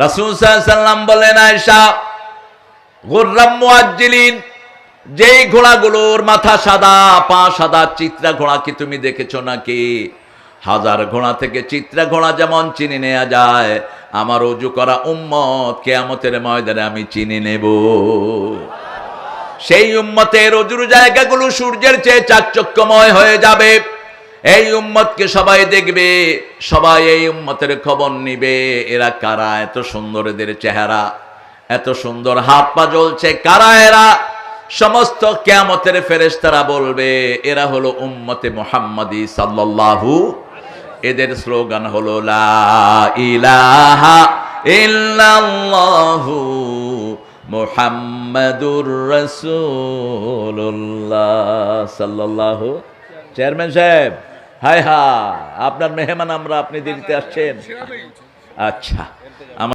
রাসূল সাল্লাল্লাহু আলাইহি ওয়াসাল্লাম বলেন, আয়েশা, গুররাম মুআজ্জিলিন, যেই ঘোড়াগুলোর মাথা সাদা, পা সাদা, চিত্রা ঘোড়া কি তুমি দেখেছো নাকি? হাজার ঘোড়া থেকে চিত্রা ঘোড়া যেমন চিনে নেওয়া যায়, আমার ওযু করা উম্মত কিয়ামতের ময়দানে আমি চিনে নেব। সেই উম্মতের ওযুর জায়গাগুলো সূর্যের চেয়ে চাকচক্যময় হয়ে যাবে। এই উম্মতকে সবাই দেখবে, সবাই এই উম্মতের খবর নিবে। এরা কারা? এত সুন্দর এদের চেহারা, এত সুন্দর হাত পা জ্বলছে, কারা এরা? সমস্ত কিয়ামতের ফেরেশতারা বলবে, এরা হলো উম্মতে মুহাম্মাদি সাল্লাল্লাহু। এদের স্লোগান হলো লা ইলাহা ইল্লাল্লাহু মুহাম্মাদুর রাসূলুল্লাহ সাল্লাল্লাহু। চেয়ারম্যান সাহেব, হায় হায়, আপনার মেহমান আমরা, আপনি দেরিতে আসছেন। আচ্ছা।